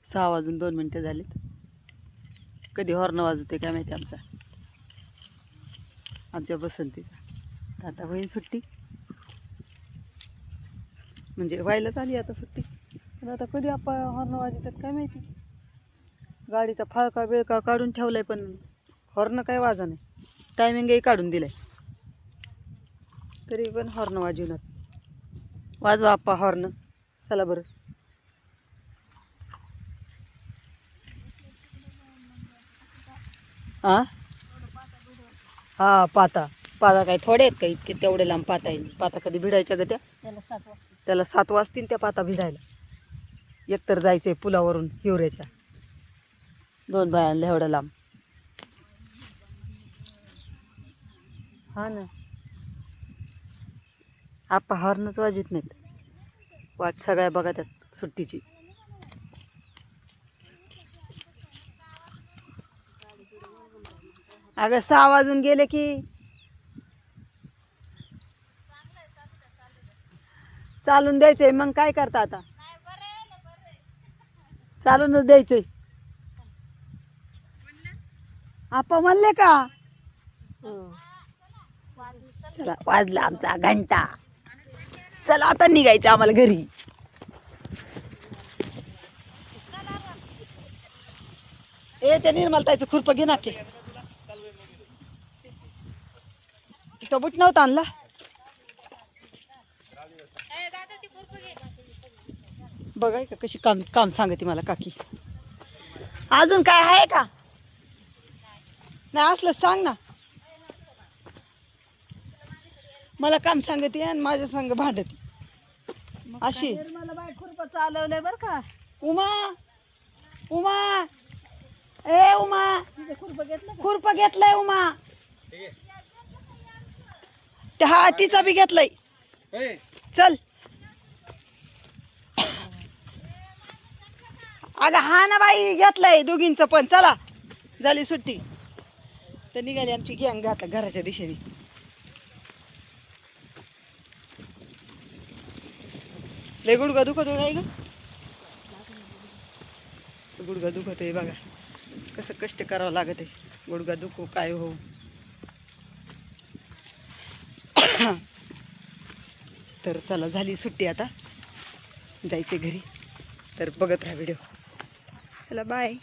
6:02 झालेत. कधी हॉर्न वाजवते काय माहिती आमच्या बसंतीचा. आता होईल सुट्टी, म्हणजे व्हायलाच आली आता सुट्टी. पण आता कधी आपण हॉर्न वाजवतात काय माहिती. गाडीचा फाळका बिळका काढून ठेवलाय पण हॉर्न काय वाजा नाही. टायमिंगही काढून दिलाय तरी पण हॉर्न वाजवणार. वाजवा आप्पा हॉर्न, चला बरं. हा पाता काय थोडे आहेत का इतके? तेवढे लांब पाता येईल. पाता कधी भिडायच्या ग त्या? त्याला 7 वाजतील त्या पाता भिडायला. एकतर जायचंय पुलावरून हिवऱ्याच्या. 2 बायांना एवढं लांब. हा ना, आप्पा हॉर्नच वाजत नाहीत. वाट सगळ्या बघा त्यात सुट्टीची. अगं 6 वाजून गेले की चालून द्यायचंय. मग काय करता आता? चालूनच द्यायचंय. आप्पा म्हणले का? चला वाजला आमचा घंटा. चला आता निघायचं आम्हाला घरी. त्या निर्मलताईचं खुरपं घे ना की. तो बुट नव्हता आणला. बघाय का कशी काम काम सांगते मला काकी. अजून काय आहे का? नाही असलं सांग ना. मला काम सांगते आणि माझ्या संग भांडते अशी. मला बाय खुरपं चालवलंय बरं का. उमा उमा ए उमा, खुरपं घेतलं खुरपं घेतलंय उमा. हा तिचा बी घेतलंय. चल अगं हा ना बाई, घेतलंय दोघींचं पण. चला झाली सुट्टी तर निघाली आमची गँग आता घराच्या दिशेने. लय गुडघा दुखतोय काय ग? गुडघा दुखतोय बघा. कसं कष्ट करावं लागत आहे. गुडघा दुखो काय हो. तर चला झाली सुट्टी, आता जायचे घरी. तर बघत राहा व्हिडिओ. चला बाय.